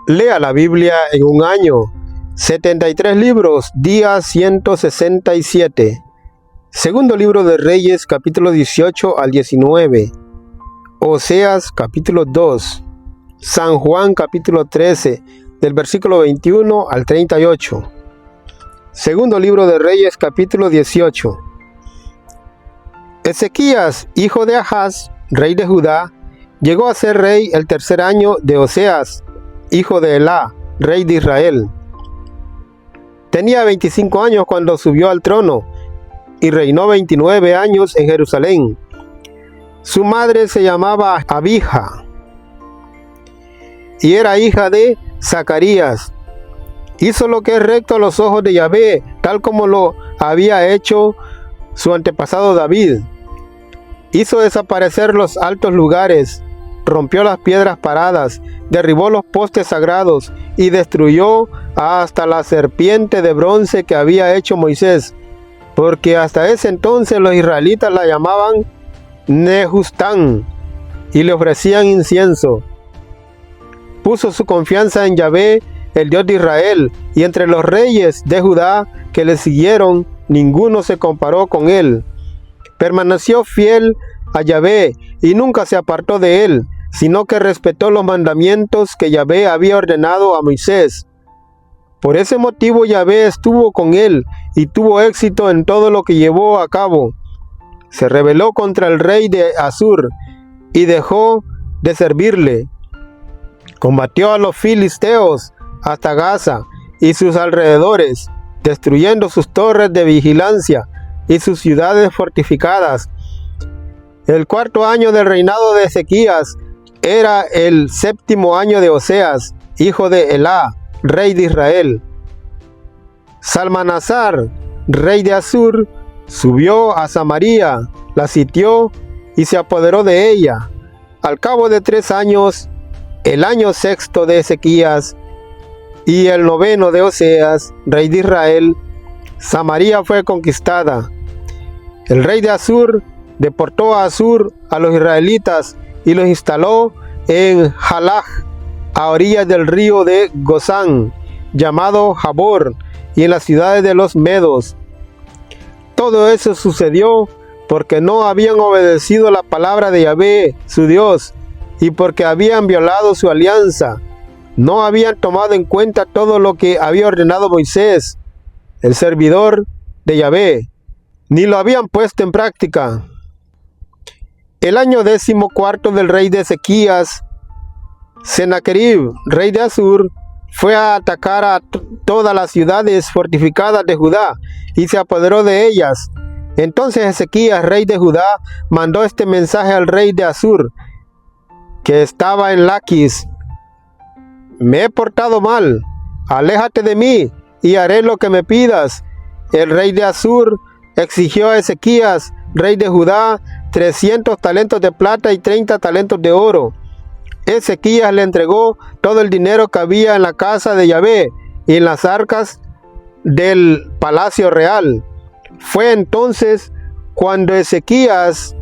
Lea la Biblia en un año. 73 libros, día 167. Segundo libro de Reyes, capítulo 18 al 19. Oseas, capítulo 2. San Juan, capítulo 13, del versículo 21 al 38. Segundo libro de Reyes, capítulo 18. Ezequías, hijo de Ahaz, rey de Judá, llegó a ser rey el tercer año de Oseas, hijo de Elá, rey de Israel. Tenía 25 años cuando subió al trono y reinó 29 años en Jerusalén. Su madre se llamaba Abija y era hija de Zacarías. Hizo lo que es recto a los ojos de Yahvé, tal como lo había hecho su antepasado David. Hizo desaparecer los altos lugares, rompió las piedras paradas, derribó los postes sagrados y destruyó hasta la serpiente de bronce que había hecho Moisés, porque hasta ese entonces los israelitas la llamaban Nehustán y le ofrecían incienso. Puso su confianza en Yahvé, el Dios de Israel, y entre los reyes de Judá que le siguieron, ninguno se comparó con él. Permaneció fiel a Yahvé y nunca se apartó de él, sino que respetó los mandamientos que Yahvé había ordenado a Moisés. Por ese motivo Yahvé estuvo con él y tuvo éxito en todo lo que llevó a cabo. Se rebeló contra el rey de Asur y dejó de servirle. Combatió a los filisteos hasta Gaza y sus alrededores, destruyendo sus torres de vigilancia y sus ciudades fortificadas. El cuarto año del reinado de Ezequías era el séptimo año de Oseas, hijo de Elá, rey de Israel. Salmanasar, rey de Asur, subió a Samaria, la sitió y se apoderó de ella. Al cabo de 3 años, el año sexto de Ezequías y el noveno de Oseas, rey de Israel, Samaria fue conquistada. El rey de Asur deportó a Asur a los israelitas y los instaló en Jalaj, a orillas del río de Gozán, llamado Jabor, y en las ciudades de los medos. Todo eso sucedió porque no habían obedecido la palabra de Yahvé, su Dios, y porque habían violado su alianza. No habían tomado en cuenta todo lo que había ordenado Moisés, el servidor de Yahvé, ni lo habían puesto en práctica. El año 14 del rey de Ezequías, Sennacherib, rey de Asur, fue a atacar a todas las ciudades fortificadas de Judá y se apoderó de ellas. Entonces Ezequías, rey de Judá, mandó este mensaje al rey de Asur, que estaba en Laquis: me he portado mal, aléjate de mí y haré lo que me pidas. El rey de Asur exigió a Ezequías, rey de Judá, 300 talentos de plata y 30 talentos de oro. Ezequías le entregó todo el dinero que había en la casa de Yahvé y en las arcas del palacio real. Fue entonces cuando Ezequías,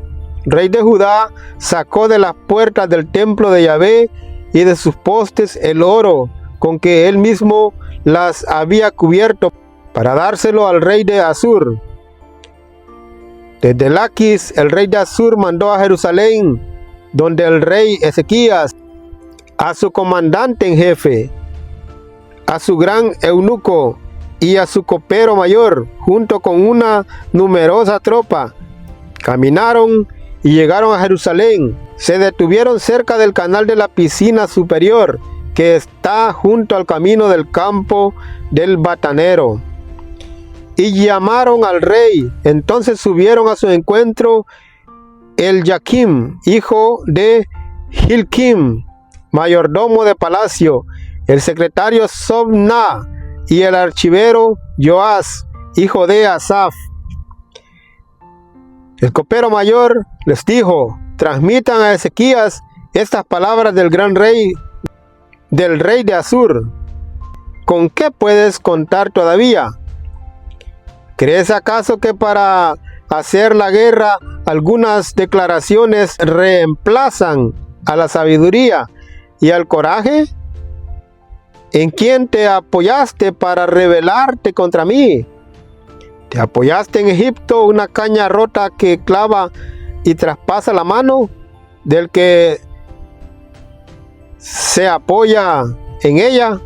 rey de Judá, sacó de las puertas del templo de Yahvé y de sus postes el oro con que él mismo las había cubierto para dárselo al rey de Asur. Desde Laquis, el rey de Asur mandó a Jerusalén, donde el rey Ezequías, a su comandante en jefe, a su gran eunuco y a su copero mayor, junto con una numerosa tropa. Caminaron y llegaron a Jerusalén. Se detuvieron cerca del canal de la piscina superior, que está junto al camino del campo del batanero. Y llamaron al rey. Entonces subieron a su encuentro el Yaquim, hijo de Hilkim, mayordomo de palacio, el secretario Sobna y el archivero Joás, hijo de Asaf. El copero mayor les dijo: transmitan a Ezequías estas palabras del gran rey, del rey de Asur. ¿Con qué puedes contar todavía? ¿Crees acaso que para hacer la guerra algunas declaraciones reemplazan a la sabiduría y al coraje? ¿En quién te apoyaste para rebelarte contra mí? ¿Te apoyaste en Egipto una caña rota que clava y traspasa la mano del que se apoya en ella?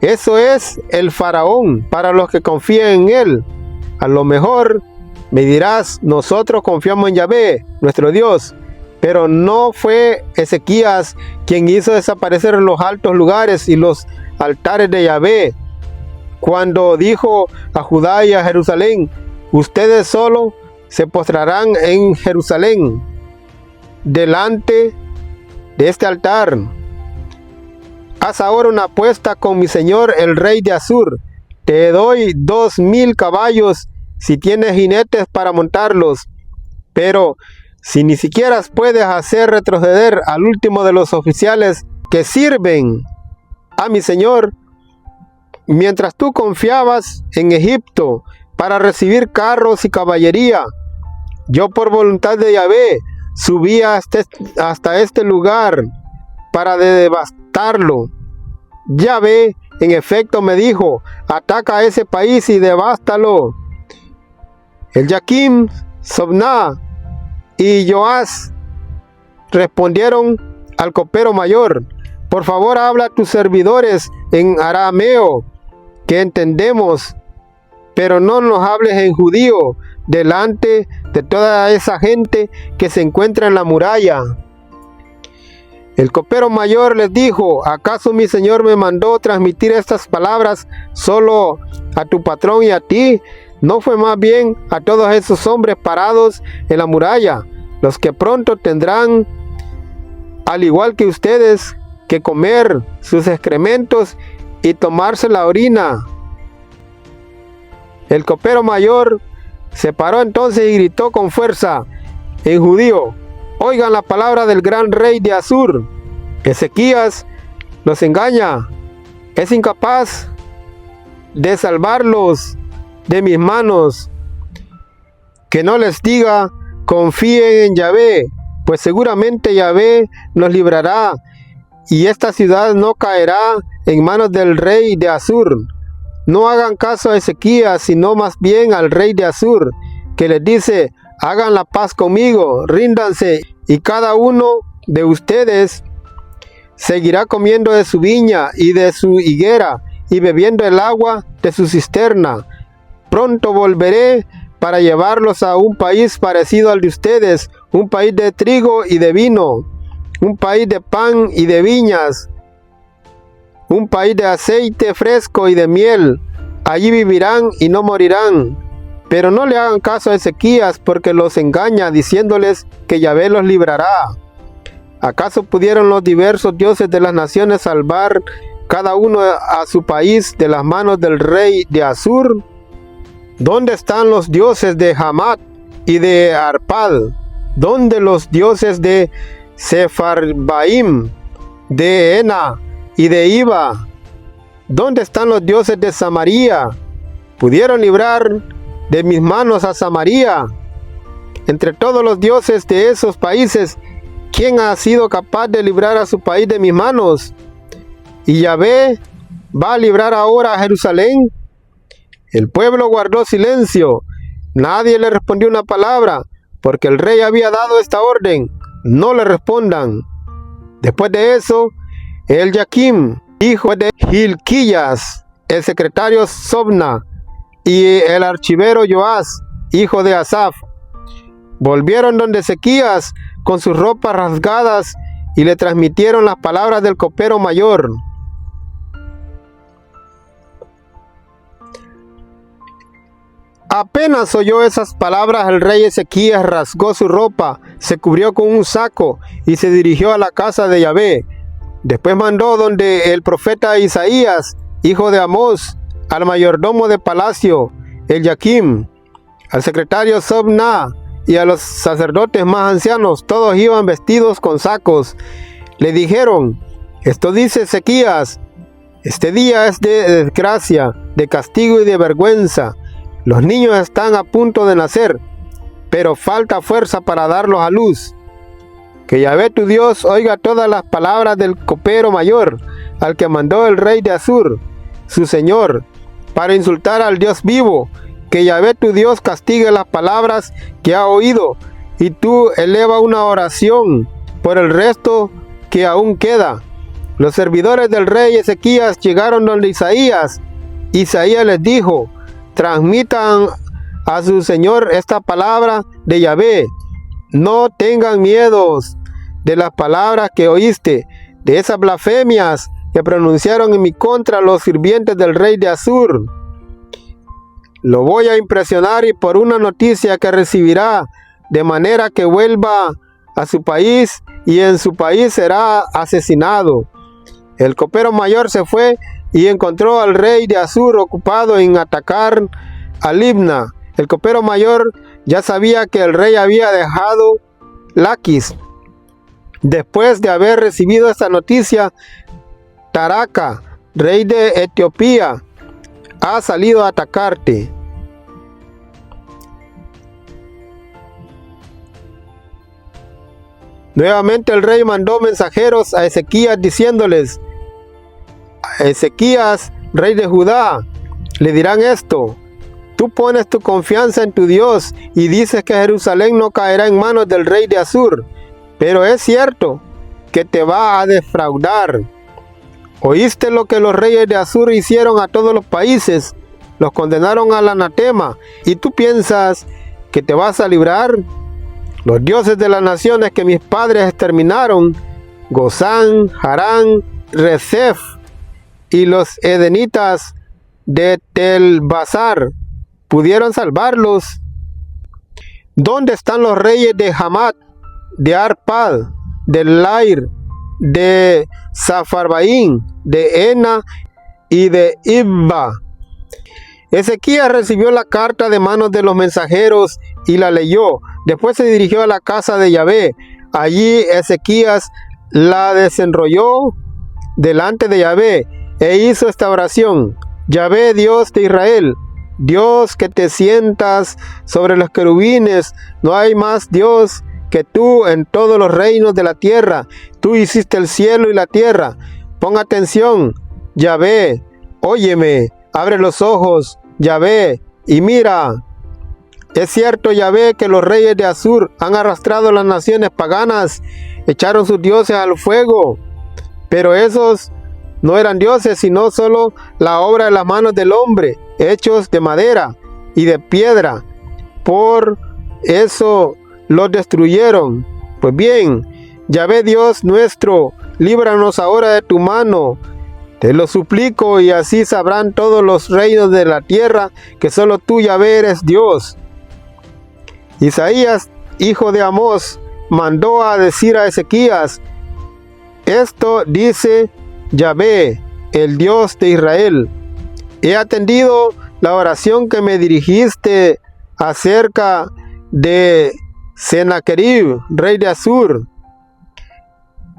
Eso es el faraón para los que confían en él. A lo mejor me dirás, nosotros confiamos en Yahvé, nuestro Dios. Pero no fue Ezequías quien hizo desaparecer los altos lugares y los altares de Yahvé, cuando dijo a Judá y a Jerusalén, ustedes solo se postrarán en Jerusalén, delante de este altar. Haz ahora una apuesta con mi señor el rey de Asur. Te doy 2000 caballos si tienes jinetes para montarlos. Pero si ni siquiera puedes hacer retroceder al último de los oficiales que sirven a mi señor, mientras tú confiabas en Egipto para recibir carros y caballería, yo por voluntad de Yahvé subí hasta este lugar para devastarlo. Yahvé en efecto me dijo, ataca a ese país y devástalo. El Jaquim, Sobná y Joás respondieron al copero mayor, por favor habla a tus servidores en arameo, que entendemos, pero no nos hables en judío, delante de toda esa gente que se encuentra en la muralla. El copero mayor les dijo, ¿acaso mi señor me mandó transmitir estas palabras solo a tu patrón y a ti? ¿No fue más bien a todos esos hombres parados en la muralla, los que pronto tendrán, al igual que ustedes, que comer sus excrementos y tomarse la orina? El copero mayor se paró entonces y gritó con fuerza en judío, oigan la palabra del gran rey de Asur. Ezequías los engaña, es incapaz de salvarlos de mis manos. Que no les diga, confíen en Yahvé, pues seguramente Yahvé nos librará y esta ciudad no caerá en manos del rey de Asur. No hagan caso a Ezequías, sino más bien al rey de Asur, que les dice, hagan la paz conmigo, ríndanse, y cada uno de ustedes seguirá comiendo de su viña y de su higuera, y bebiendo el agua de su cisterna. Pronto volveré para llevarlos a un país parecido al de ustedes, un país de trigo y de vino, un país de pan y de viñas, un país de aceite fresco y de miel. Allí vivirán y no morirán. Pero no le hagan caso a Ezequías, porque los engaña diciéndoles que Yahvé los librará. ¿Acaso pudieron los diversos dioses de las naciones salvar cada uno a su país de las manos del rey de Asur? ¿Dónde están los dioses de Hamat y de Arpad? ¿Dónde los dioses de Sepharvaim, de Ena y de Iba? ¿Dónde están los dioses de Samaria? ¿Pudieron librar de mis manos a Samaria? Entre todos los dioses de esos países, ¿quién ha sido capaz de librar a su país de mis manos? ¿Y Yahvé va a librar ahora a Jerusalén? El pueblo guardó silencio. Nadie le respondió una palabra, porque el rey había dado esta orden: no le respondan. Después de eso, el Jaquim, hijo de Hilquías, el secretario Sobna, y el archivero Joás, hijo de Asaf, volvieron donde Ezequías con sus ropas rasgadas y le transmitieron las palabras del copero mayor. Apenas oyó esas palabras, el rey Ezequías rasgó su ropa, se cubrió con un saco y se dirigió a la casa de Yahvé. Después mandó donde el profeta Isaías, hijo de Amós, al mayordomo de palacio, el Jaquim, al secretario Sobna y a los sacerdotes más ancianos. Todos iban vestidos con sacos. Le dijeron, esto dice Ezequías, este día es de desgracia, de castigo y de vergüenza. Los niños están a punto de nacer, pero falta fuerza para darlos a luz. Que Yahvé tu Dios oiga todas las palabras del copero mayor. al que mandó el rey de Asur, su señor, para insultar al Dios vivo. Que Yahvé tu Dios castigue las palabras que ha oído, y tú eleva una oración por el resto que aún queda. Los servidores del rey Ezequías llegaron donde Isaías. Isaías les dijo: transmitan a su señor esta palabra de Yahvé. No tengan miedos de las palabras que oíste, de esas blasfemias que pronunciaron en mi contra los sirvientes del rey de Asur. Lo voy a impresionar y por una noticia que recibirá, de manera que vuelva a su país y en su país será asesinado. El copero mayor se fue y encontró al rey de Asur ocupado en atacar a Libna. El copero mayor ya sabía que el rey había dejado Laquis. Después de haber recibido esta noticia, Taraka, rey de Etiopía, ha salido a atacarte. Nuevamente el rey mandó mensajeros a Ezequías diciéndoles: a Ezequías, rey de Judá, le dirán esto: tú pones tu confianza en tu Dios y dices que Jerusalén no caerá en manos del rey de Asur, pero es cierto que te va a defraudar. ¿Oíste lo que los reyes de Asur hicieron a todos los países? Los condenaron al anatema, ¿y tú piensas que te vas a librar? Los dioses de las naciones que mis padres exterminaron, Gozán, Harán, Rezef y los edenitas de Tel-Basar, ¿pudieron salvarlos? ¿Dónde están los reyes de Hamat, de Arpad, de Lair, de Safarbaín, de Ena y de Ibba? Ezequías recibió la carta de manos de los mensajeros y la leyó. Después se dirigió a la casa de Yahvé. Allí Ezequías la desenrolló delante de Yahvé e hizo esta oración: Yahvé, Dios de Israel, Dios que te sientas sobre los querubines, no hay más Dios que tú en todos los reinos de la tierra. Tú hiciste el cielo y la tierra. Pon atención, Yahvé, óyeme, abre los ojos, Yahvé, y mira. Es cierto, Yahvé, que los reyes de Asur han arrastrado las naciones paganas, echaron sus dioses al fuego, pero esos no eran dioses, sino solo la obra de las manos del hombre, hechos de madera y de piedra. Por eso los destruyeron. Pues bien, Yahvé Dios nuestro, líbranos ahora de tu mano. Te lo suplico, y así sabrán todos los reinos de la tierra que solo tú, Yahvé, eres Dios. Isaías, hijo de Amós, mandó a decir a Ezequías: esto dice Yahvé, el Dios de Israel: he atendido la oración que me dirigiste acerca de Sennacherib, rey de Asur.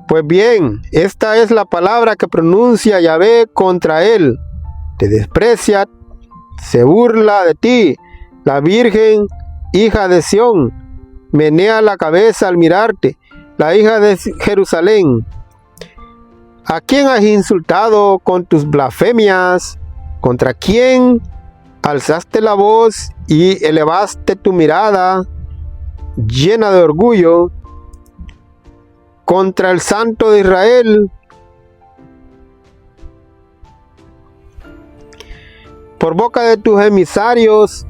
Pues bien, esta es la palabra que pronuncia Yahvé contra él: te desprecia, se burla de ti, la Virgen, hija de Sión, menea la cabeza al mirarte, la hija de Jerusalén. ¿A quién has insultado con tus blasfemias? ¿Contra quién alzaste la voz y elevaste tu mirada llena de orgullo? ¿Contra el Santo de Israel? Por boca de tus emisarios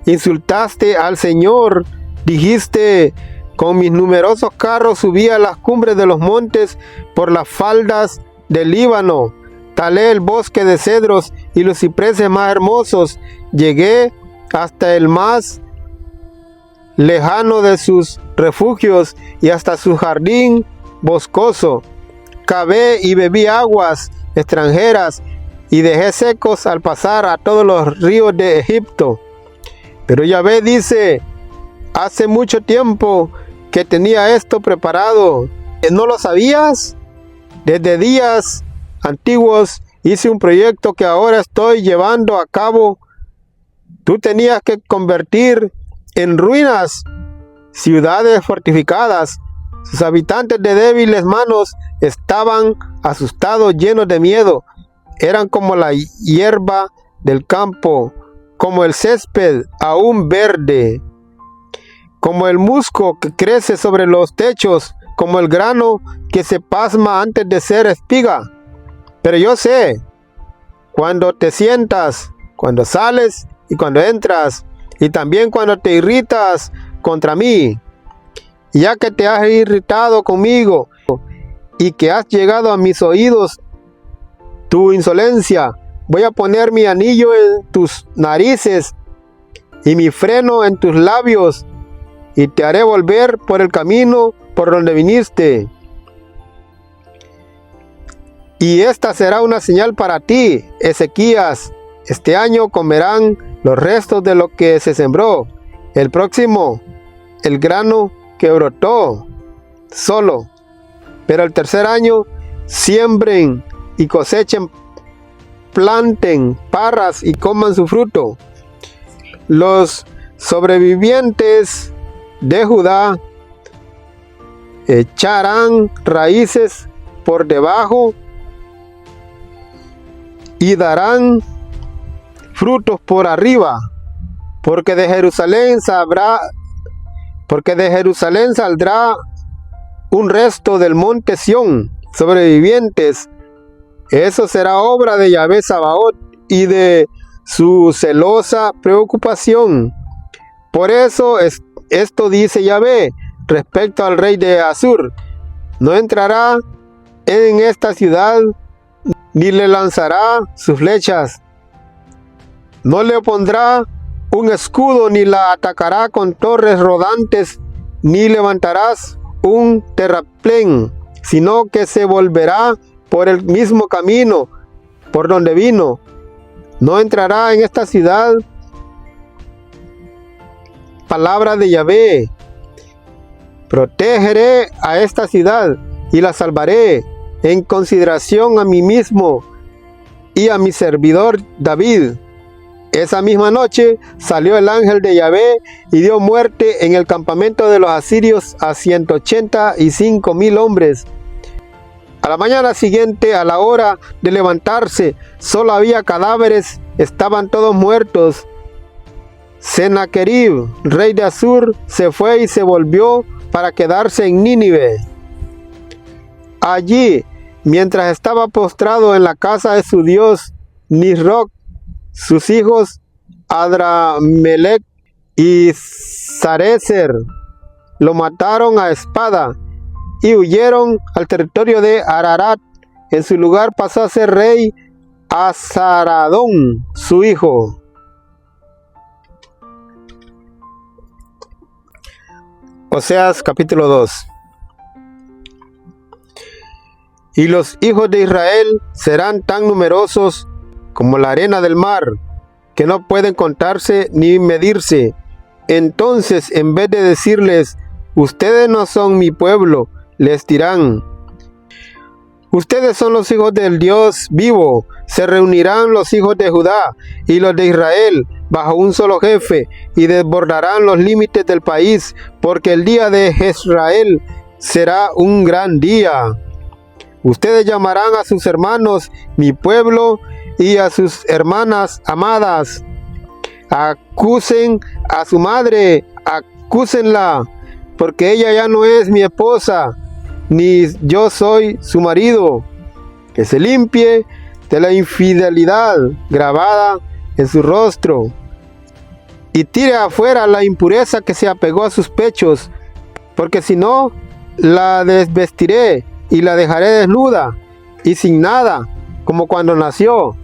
insultaste al Señor, dijiste: con mis numerosos carros subí a las cumbres de los montes, por las faldas del Líbano, talé el bosque de cedros y los cipreses más hermosos, llegué hasta el más lejano de sus refugios y hasta su jardín boscoso. Cavé y bebí aguas extranjeras y dejé secos al pasar a todos los ríos de Egipto. Pero Yahvé dice: hace mucho tiempo que tenía esto preparado. ¿No lo sabías? Desde días antiguos hice un proyecto que ahora estoy llevando a cabo. Tú tenías que convertir en ruinas ciudades fortificadas, Sus habitantes de débiles manos estaban asustados, llenos de miedo. Eran como la hierba del campo, como el césped aún verde, como el musgo que crece sobre los techos, como el grano que se pasma antes de ser espiga. Pero yo sé, cuando te sientas, cuando sales y cuando entras, y también cuando te irritas contra mí, ya que te has irritado conmigo y que has llegado a mis oídos tu insolencia, voy a poner mi anillo en tus narices y mi freno en tus labios, y te haré volver por el camino por donde viniste. Y esta será una señal para ti, Ezequías. Este año comerán los restos de lo que se sembró. El próximo, el grano que brotó solo. Pero el tercer año, siembren y cosechen, planten parras y coman su fruto. Los sobrevivientes de Judá echarán raíces por debajo y darán frutos por arriba, porque de Jerusalén saldrá un resto del monte Sión, sobrevivientes. Eso será obra de Yahvé Sabaoth y de su celosa preocupación. Por eso esto dice Yahvé respecto al rey de Asur: no entrará en esta ciudad, ni le lanzará sus flechas. No le pondrá un escudo, ni la atacará con torres rodantes, ni levantarás un terraplén, sino que se volverá por el mismo camino por donde vino. No entrará en esta ciudad. Palabra de Yahvé: protegeré a esta ciudad y la salvaré en consideración a mí mismo y a mi servidor David. Esa misma noche salió el ángel de Yahvé y dio muerte en el campamento de los asirios a 185,000 hombres. A la mañana siguiente, a la hora de levantarse, solo había cadáveres, estaban todos muertos. Sennacherib, rey de Asur, se fue y se volvió para quedarse en Nínive. Allí, mientras estaba postrado en la casa de su dios Nisroch, sus hijos Adramelech y Sarecer lo mataron a espada y huyeron al territorio de Ararat. En su lugar pasó a ser rey Azaradón, su hijo. Oseas capítulo 2. Y los hijos de Israel serán tan numerosos como la arena del mar, que no pueden contarse ni medirse. Entonces, en vez de decirles: ustedes no son mi pueblo, les dirán: ustedes son los hijos del Dios vivo. Se reunirán los hijos de Judá y los de Israel bajo un solo jefe, y desbordarán los límites del país, porque el día de Jezreel será un gran día. Ustedes llamarán a sus hermanos mi pueblo y a sus hermanas amadas. Acusen a su madre, acúsenla, porque ella ya no es mi esposa, ni yo soy su marido. Que se limpie de la infidelidad grabada en su rostro, y tire afuera la impureza que se apegó a sus pechos, porque si no, la desvestiré y la dejaré desnuda y sin nada, como cuando nació.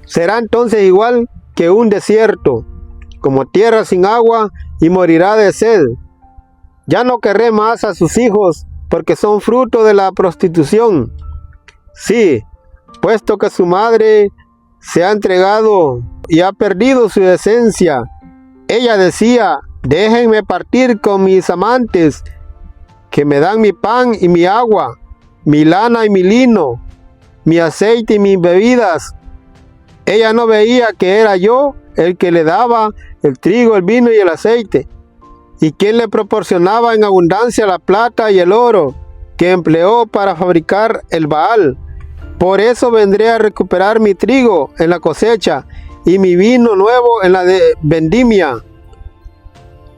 Será entonces igual que un desierto, como tierra sin agua, y morirá de sed. Ya no querré más a sus hijos, porque son fruto de la prostitución. Sí, puesto que su madre se ha entregado y ha perdido su decencia. Ella decía: déjenme partir con mis amantes, que me dan mi pan y mi agua, mi lana y mi lino, mi aceite y mis bebidas. Ella no veía que era yo el que le daba el trigo, el vino y el aceite, ¿Y quién le proporcionaba en abundancia la plata y el oro que empleó para fabricar el Baal? Por eso vendré a recuperar mi trigo en la cosecha y mi vino nuevo en la vendimia.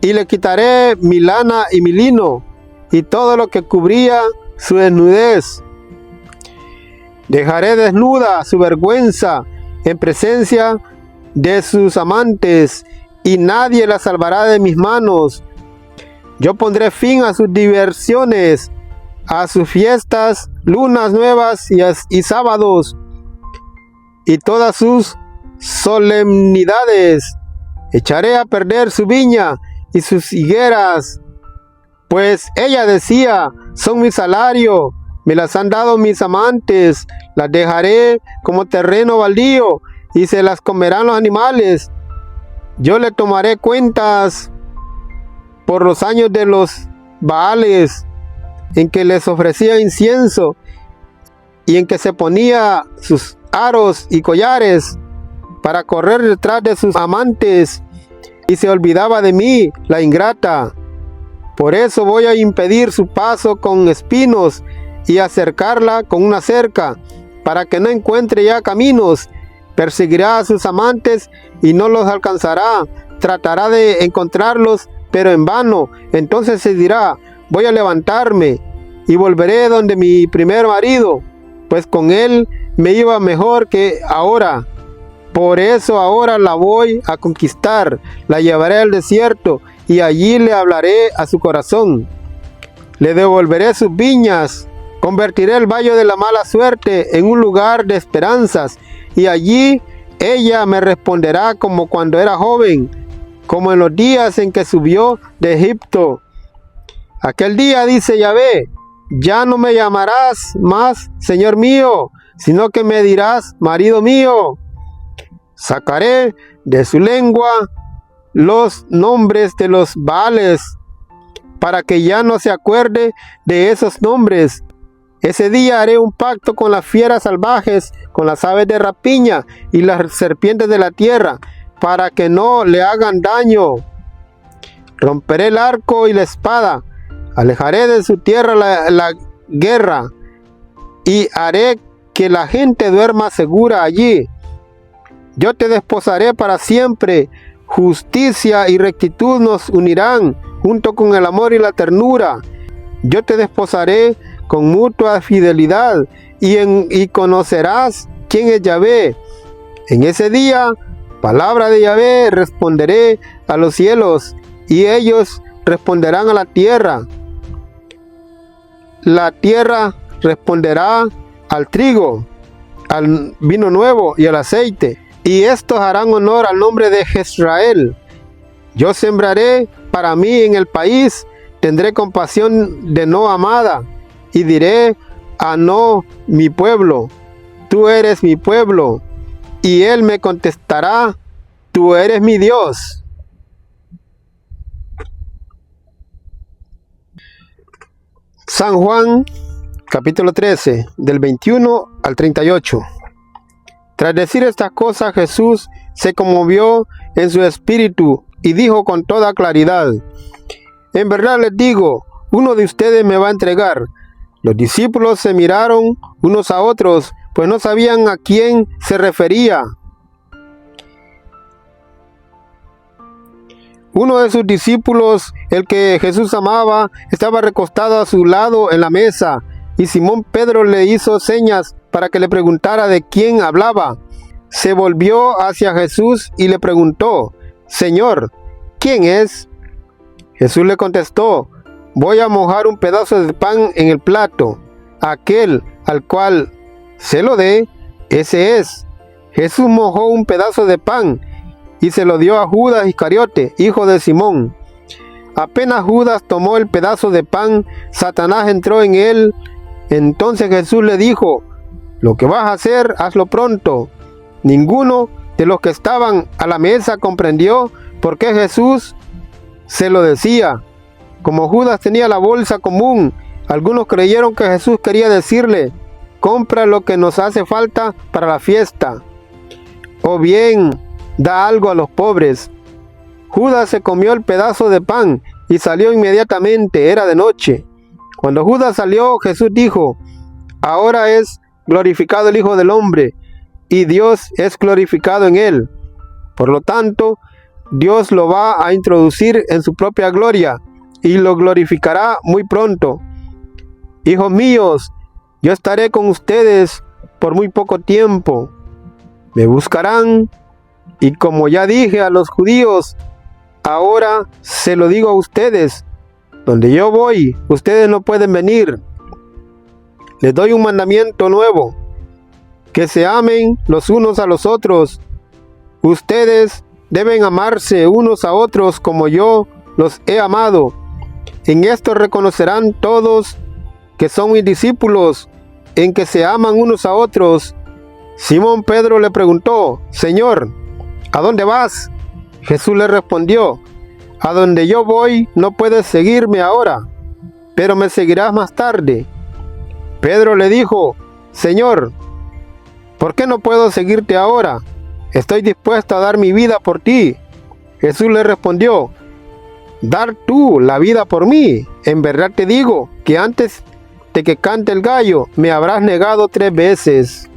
Y le quitaré mi lana y mi lino y todo lo que cubría su desnudez. Dejaré desnuda su vergüenza en presencia de sus amantes, y nadie la salvará de mis manos. Yo pondré fin a sus diversiones, a sus fiestas, lunas nuevas y sábados, y todas sus solemnidades. Echaré a perder su viña y sus higueras, pues ella decía: son mi salario, me las han dado mis amantes. Las dejaré como terreno baldío y se las comerán los animales. Yo le tomaré cuentas por los años de los Baales, en que les ofrecía incienso y en que se ponía sus aros y collares para correr detrás de sus amantes, y se olvidaba de mí, la ingrata. Por eso voy a impedir su paso con espinos y acercarla con una cerca, para que no encuentre ya caminos. Perseguirá a sus amantes y no los alcanzará. Tratará de encontrarlos, pero en vano. Entonces se dirá: voy a levantarme y volveré donde mi primer marido, pues con él me iba mejor que ahora. Por eso ahora la voy a conquistar, la llevaré al desierto y allí le hablaré a su corazón. Le devolveré sus viñas, convertiré el valle de la mala suerte en un lugar de esperanzas, y allí ella me responderá como cuando era joven, como en los días en que subió de Egipto. Aquel día, dice Yahvé, ya no me llamarás más Señor mío, sino que me dirás marido mío. Sacaré de su lengua los nombres de los Baales, para que ya no se acuerde de esos nombres. Ese día haré un pacto con las fieras salvajes, con las aves de rapiña y las serpientes de la tierra, para que no le hagan daño. Romperé el arco y la espada, alejaré de su tierra la guerra, y haré que la gente duerma segura allí. Yo te desposaré para siempre, justicia y rectitud nos unirán, junto con el amor y la ternura. Yo te desposaré con mutua fidelidad, y conocerás quién es Yahvé. En ese día, palabra de Yahvé, responderé a los cielos, y ellos responderán a la tierra. La tierra responderá al trigo, al vino nuevo y al aceite, y estos harán honor al nombre de Jezrael. Yo sembraré para mí en el país, tendré compasión de no amada, y diré a no mi pueblo: tú eres mi pueblo. Y él me contestará: tú eres mi Dios. San Juan, capítulo 13, del 21 al 38. Tras decir estas cosas, Jesús se conmovió en su espíritu y dijo con toda claridad: en verdad les digo, uno de ustedes me va a entregar. Los discípulos se miraron unos a otros, pues no sabían a quién se refería. Uno de sus discípulos, el que Jesús amaba, estaba recostado a su lado en la mesa, y Simón Pedro le hizo señas para que le preguntara de quién hablaba. Se volvió hacia Jesús y le preguntó: Señor, ¿quién es? Jesús le contestó: voy a mojar un pedazo de pan en el plato. Aquel al cual se lo dé, ese es. Jesús mojó un pedazo de pan y se lo dio a Judas Iscariote, hijo de Simón. Apenas Judas tomó el pedazo de pan, Satanás entró en él. Entonces Jesús le dijo: lo que vas a hacer, hazlo pronto. Ninguno de los que estaban a la mesa comprendió por qué Jesús se lo decía. Como Judas tenía la bolsa común, algunos creyeron que Jesús quería decirle: compra lo que nos hace falta para la fiesta, o bien da algo a los pobres. Judas se comió el pedazo de pan y salió inmediatamente, era de noche. Cuando Judas salió, Jesús dijo: ahora es glorificado el Hijo del Hombre, y Dios es glorificado en él. Por lo tanto, Dios lo va a introducir en su propia gloria, y lo glorificará muy pronto. Hijos míos, yo estaré con ustedes por muy poco tiempo. Me buscarán, y como ya dije a los judíos, ahora se lo digo a ustedes: donde yo voy, ustedes no pueden venir. Les doy un mandamiento nuevo: que se amen los unos a los otros. Ustedes deben amarse unos a otros como yo los he amado. En esto reconocerán todos que son mis discípulos, en que se aman unos a otros. Simón Pedro le preguntó: Señor, ¿a dónde vas? Jesús le respondió: a donde yo voy no puedes seguirme ahora, pero me seguirás más tarde. Pedro le dijo: Señor, ¿por qué no puedo seguirte ahora? Estoy dispuesto a dar mi vida por ti. Jesús le respondió: ¿dar tú la vida por mí? En verdad te digo que antes de que cante el gallo me habrás negado 3 veces.